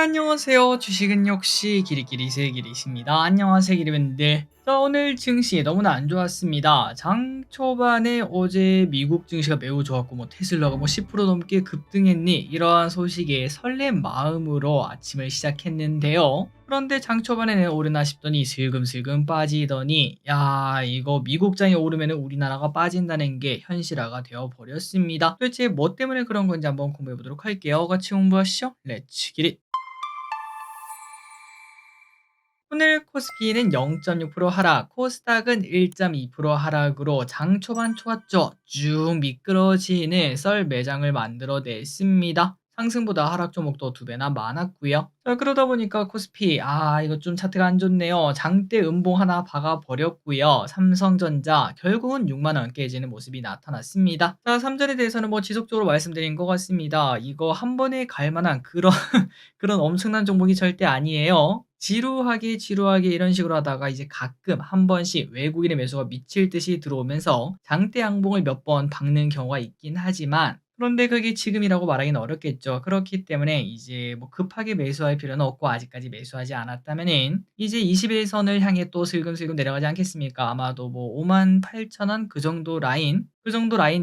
네, 안녕하세요. 주식은 역시 기리기리 새기리십니다. 안녕하세요, 기리밴들. 자, 오늘 증시 너무나 안 좋았습니다. 장 초반에 어제 미국 증시가 매우 좋았고, 테슬라가 10% 넘게 급등했니? 이러한 소식에 설렘 마음으로 아침을 시작했는데요. 그런데 장 초반에는 오르나 싶더니 슬금슬금 빠지더니, 야, 이거 미국장이 오르면 우리나라가 빠진다는 게 현실화가 되어 버렸습니다. 도대체 뭐 때문에 그런 건지 한번 공부해 보도록 할게요. 같이 공부하시죠. 렛츠 기릿. 오늘 코스피는 0.6% 하락, 코스닥은 1.2% 하락으로 장 초반 좋았죠. 쭉 미끄러지는 썰 매장을 만들어냈습니다. 상승보다 하락 종목도 2배나 많았고요. 자, 그러다 보니까 코스피 이거 좀 차트가 안 좋네요. 장대 음봉 하나 박아버렸고요. 삼성전자 결국은 6만 원 깨지는 모습이 나타났습니다. 자, 삼전에 대해서는 지속적으로 말씀드린 것 같습니다. 이거 한 번에 갈 만한 그런 그런 엄청난 종목이 절대 아니에요. 지루하게 지루하게 이런 식으로 하다가 이제 가끔 한 번씩 외국인의 매수가 미칠 듯이 들어오면서 장대 양봉을 몇 번 박는 경우가 있긴 하지만, 그런데 그게 지금이라고 말하기는 어렵겠죠. 그렇기 때문에 이제 급하게 매수할 필요는 없고, 아직까지 매수하지 않았다면은 이제 21선을 향해 또 슬금슬금 내려가지 않겠습니까? 아마도 58,000원 그 정도 라인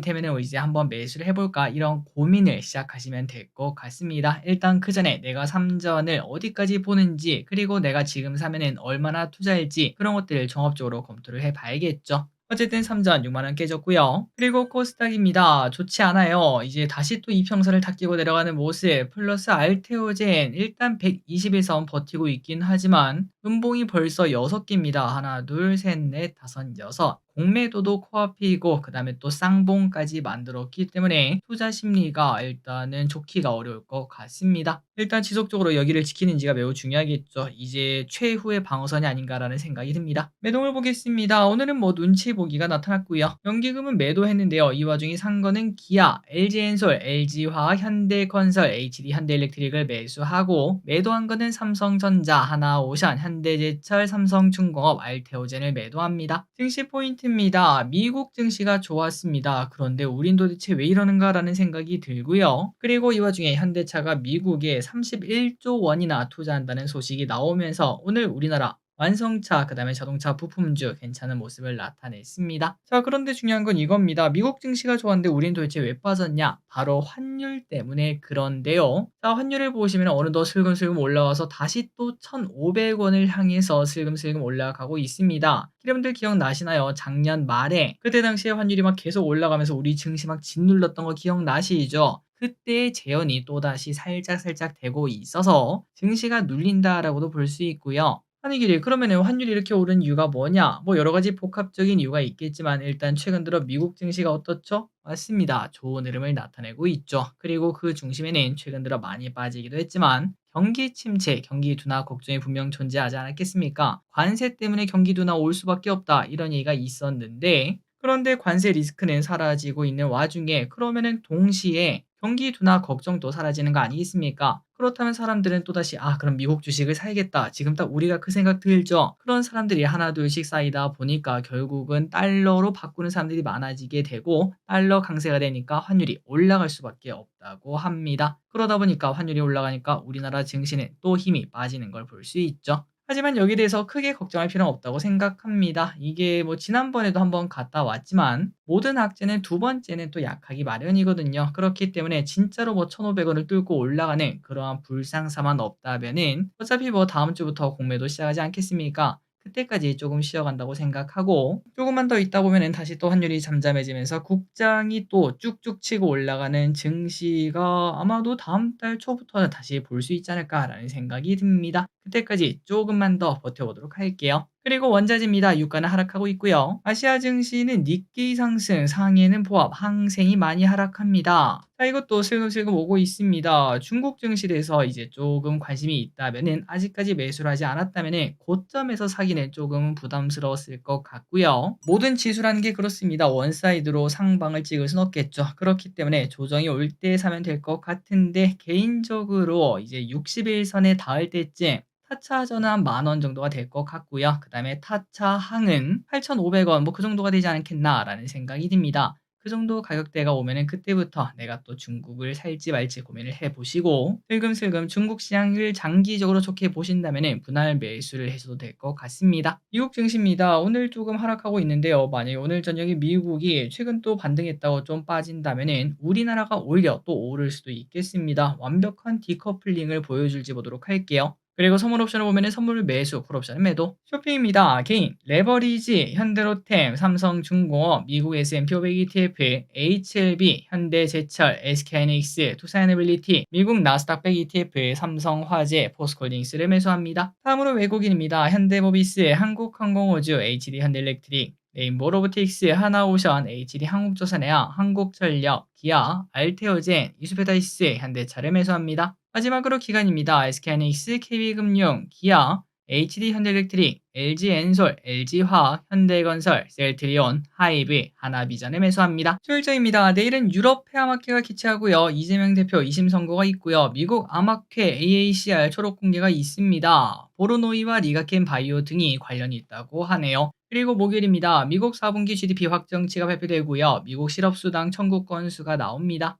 되면은 이제 한번 매수를 해볼까, 이런 고민을 시작하시면 될 것 같습니다. 일단 그 전에 내가 삼전을 어디까지 보는지, 그리고 내가 지금 사면은 얼마나 투자할지, 그런 것들을 종합적으로 검토를 해봐야겠죠. 어쨌든 3전 6만 원 깨졌고요. 그리고 코스닥입니다. 좋지 않아요. 이제 다시 또 이평선을 탁 끼고 내려가는 모습, 플러스 알테오젠 일단 121선 버티고 있긴 하지만 음봉이 벌써 6개입니다. 하나, 둘, 셋, 넷, 다섯, 여섯. 공매도도 코앞이고 그다음에 또 쌍봉까지 만들었기 때문에 투자 심리가 일단은 좋기가 어려울 것 같습니다. 일단 지속적으로 여기를 지키는지가 매우 중요하겠죠. 이제 최후의 방어선이 아닌가라는 생각이 듭니다. 매동을 보겠습니다. 오늘은 눈치 보기가 나타났고요. 연기금은 매도했는데요. 이 와중에 산 거는 기아, LG엔솔, LG화학, 현대건설, HD 현대일렉트릭을 매수하고, 매도한 거는 삼성전자, 하나오션, 현대제철, 삼성중공업, 알테오젠을 매도합니다. 증시 포인트입니다. 미국 증시가 좋았습니다. 그런데 우린 도대체 왜 이러는가라는 생각이 들고요. 그리고 이 와중에 현대차가 미국에 31조 원이나 투자한다는 소식이 나오면서 오늘 우리나라 완성차, 그다음에 자동차 부품주 괜찮은 모습을 나타냈습니다. 자, 그런데 중요한 건 이겁니다. 미국 증시가 좋았는데 우린 도대체 왜 빠졌냐? 바로 환율 때문에 그런데요. 자, 환율을 보시면 어느덧 슬금슬금 올라와서 다시 또 1,500원을 향해서 슬금슬금 올라가고 있습니다. 여러분들 기억나시나요? 작년 말에 그때 당시에 환율이 계속 올라가면서 우리 증시 짓눌렀던 거 기억나시죠? 그때 재현이 또다시 살짝 되고 있어서 증시가 눌린다라고도 볼 수 있고요. 아니 길이 그러면 환율이 이렇게 오른 이유가 뭐냐? 여러 가지 복합적인 이유가 있겠지만, 일단 최근 들어 미국 증시가 어떻죠? 맞습니다. 좋은 흐름을 나타내고 있죠. 그리고 그 중심에는 최근 들어 많이 빠지기도 했지만 경기 침체, 경기 둔화 걱정이 분명 존재하지 않았겠습니까? 관세 때문에 경기 둔화 올 수밖에 없다, 이런 얘기가 있었는데, 그런데 관세 리스크는 사라지고 있는 와중에 그러면은 동시에 경기 둔화 걱정도 사라지는 거 아니겠습니까? 그렇다면 사람들은 또다시 그럼 미국 주식을 사야겠다, 지금 딱 우리가 그 생각 들죠? 그런 사람들이 하나 둘씩 쌓이다 보니까 결국은 달러로 바꾸는 사람들이 많아지게 되고, 달러 강세가 되니까 환율이 올라갈 수밖에 없다고 합니다. 그러다 보니까 환율이 올라가니까 우리나라 증시는 또 힘이 빠지는 걸 볼 수 있죠. 하지만 여기에 대해서 크게 걱정할 필요는 없다고 생각합니다. 이게 지난번에도 한번 갔다 왔지만 모든 악재는 두 번째는 또 약하기 마련이거든요. 그렇기 때문에 진짜로 1,500원을 뚫고 올라가는 그러한 불상사만 없다면은 어차피 다음 주부터 공매도 시작하지 않겠습니까? 그때까지 조금 쉬어간다고 생각하고, 조금만 더 있다 보면은 다시 또 환율이 잠잠해지면서 국장이 또 쭉쭉 치고 올라가는 증시가 아마도 다음 달 초부터 다시 볼 수 있지 않을까라는 생각이 듭니다. 그때까지 조금만 더 버텨보도록 할게요. 그리고 원자재입니다. 유가는 하락하고 있고요. 아시아 증시는 니케이 상승, 상해는 보합, 항생이 많이 하락합니다. 자, 이것도 슬금슬금 오고 있습니다. 중국 증시에서 이제 조금 관심이 있다면은, 아직까지 매수를 하지 않았다면은 고점에서 사기는 조금 부담스러웠을 것 같고요. 모든 지수라는 게 그렇습니다. 원사이드로 상방을 찍을 순 없겠죠. 그렇기 때문에 조정이 올 때 사면 될 것 같은데, 개인적으로 이제 60일선에 닿을 때쯤 타차 전은 한 10,000원 정도가 될 것 같고요. 그 다음에 타차 항은 8,500원 그 정도가 되지 않겠나라는 생각이 듭니다. 그 정도 가격대가 오면은 그때부터 내가 또 중국을 살지 말지 고민을 해보시고 슬금슬금 중국 시장을 장기적으로 좋게 보신다면은 분할 매수를 하셔도 될 것 같습니다. 미국 증시입니다. 오늘 조금 하락하고 있는데요. 만약에 오늘 저녁에 미국이 최근 또 반등했다고 좀 빠진다면은 우리나라가 오히려 또 오를 수도 있겠습니다. 완벽한 디커플링을 보여줄지 보도록 할게요. 그리고 선물 옵션을 보면은 선물 매수, 콜옵션은 매도. 쇼핑입니다. 개인, 레버리지, 현대로템, 삼성중공업, 미국 S&P 500 ETF, HLB, 현대제철, SK하이닉스, 투자에너빌리티, 미국 나스닥 100 ETF, 삼성화재, 포스코홀딩스를 매수합니다. 다음으로 외국인입니다. 현대모비스, 한국항공우주, HD현대일렉트릭, 레인보로보틱스, 하나오션, HD한국조선해양, 한국전력, 기아, 알테오젠, 이수페다이스, 현대차를 매수합니다. 마지막으로 기관입니다. SK하이닉스, KB금융, 기아, HD현대일렉트릭, LG엔솔, LG화학, 현대건설, 셀트리온, 하이브, 하나비전을 매수합니다. 수요일장입니다. 내일은 유럽 폐암학회가 개최하고요. 이재명 대표 2심 선고가 있고요. 미국 암학회 AACR 초록 공개가 있습니다. 보로노이와 리가켄 바이오 등이 관련이 있다고 하네요. 그리고 목요일입니다. 미국 4분기 GDP 확정치가 발표되고요. 미국 실업수당 청구 건수가 나옵니다.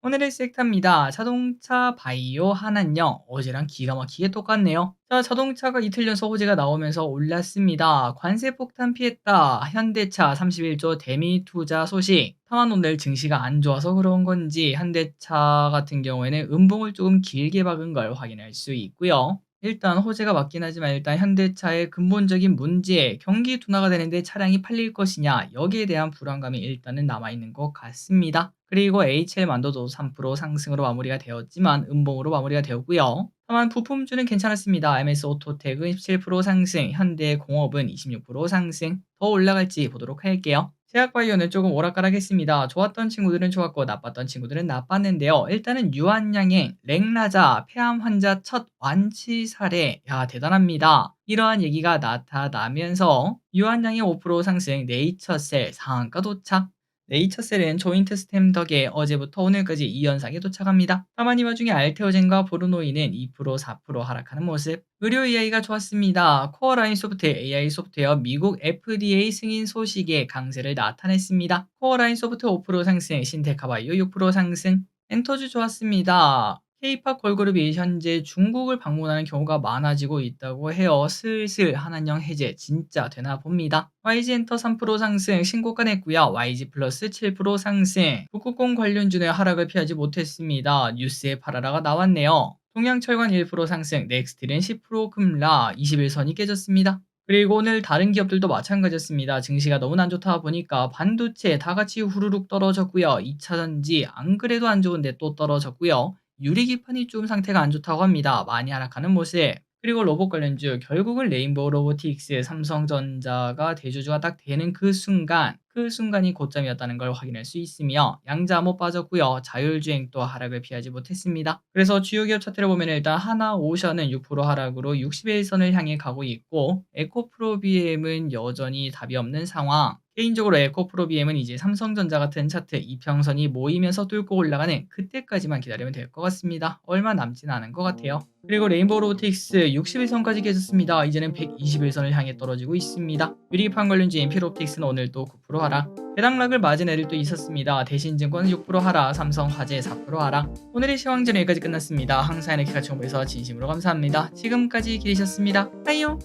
오늘의 섹터입니다. 자동차, 바이오, 한한령. 어제랑 기가 막히게 똑같네요. 자, 자동차가 이틀 연속 호재가 나오면서 올랐습니다. 관세 폭탄 피했다. 현대차 31조 대미 투자 소식. 다만 오늘 증시가 안 좋아서 그런 건지 현대차 같은 경우에는 음봉을 조금 길게 박은 걸 확인할 수 있고요. 일단 호재가 맞긴 하지만 일단 현대차의 근본적인 문제, 경기 둔화가 되는데 차량이 팔릴 것이냐, 여기에 대한 불안감이 일단은 남아있는 것 같습니다. 그리고 HL만도도 3% 상승으로 마무리가 되었지만 음봉으로 마무리가 되었고요. 다만 부품주는 괜찮았습니다. MS오토텍은 17% 상승, 현대공업은 26% 상승. 더 올라갈지 보도록 할게요. 제약바이오는 조금 오락가락했습니다. 좋았던 친구들은 좋았고 나빴던 친구들은 나빴는데요. 일단은 유한양행, 렉라자, 폐암 환자 첫 완치 사례. 야, 대단합니다. 이러한 얘기가 나타나면서 유한양행 5% 상승, 네이처셀 상한가 도착. 네이처셀은 조인트 스템 덕에 어제부터 오늘까지 2연상에 도착합니다. 다만 이 와중에 알테오젠과 보르노이는 2%, 4% 하락하는 모습. 의료 AI가 좋았습니다. 코어라인 소프트 AI 소프트웨어 미국 FDA 승인 소식에 강세를 나타냈습니다. 코어라인 소프트 5% 상승, 신테카바이오 6% 상승. 엔터주 좋았습니다. K-팝 걸그룹이 현재 중국을 방문하는 경우가 많아지고 있다고 해요. 슬슬 한한령 해제 진짜 되나 봅니다. YG엔터 3% 상승 신고가 냈고요. YG 플러스 7% 상승. 북극공 관련주의 하락을 피하지 못했습니다. 뉴스에 파라라가 나왔네요. 동양철관 1% 상승, 넥스틸은 10% 급락, 21선이 깨졌습니다. 그리고 오늘 다른 기업들도 마찬가지였습니다. 증시가 너무 안 좋다 보니까 반도체 다 같이 후루룩 떨어졌고요. 2차전지 안 그래도 안 좋은데 또 떨어졌고요. 유리기판이 좀 상태가 안 좋다고 합니다. 많이 하락하는 모습. 그리고 로봇 관련주 결국은 레인보우 로보틱스, 삼성전자가 대주주가 딱 되는 그 순간이 고점이었다는 걸 확인할 수 있으며 양자 못 빠졌고요. 자율주행도 하락을 피하지 못했습니다. 그래서 주요 기업 차트를 보면 일단 하나오션은 6% 하락으로 60일선을 향해 가고 있고 에코프로비엠은 여전히 답이 없는 상황. 개인적으로 에코프로비엠은 이제 삼성전자 같은 차트 이평선이 모이면서 뚫고 올라가는 그때까지만 기다리면 될 것 같습니다. 얼마 남진 않은 것 같아요. 그리고 레인보우 로보틱스 60일선까지 깨졌습니다. 이제는 121선을 향해 떨어지고 있습니다. 유리기판 관련주인 필옵틱스는 오늘 또 9% 하락. 배당락을 맞은 애들도 있었습니다. 대신증권 6% 하락, 삼성화재 4% 하락. 오늘의 시황전은 여기까지 끝났습니다. 항상 이렇게 같이 공부해서 진심으로 감사합니다. 지금까지 기리셨습니다. 빠이요.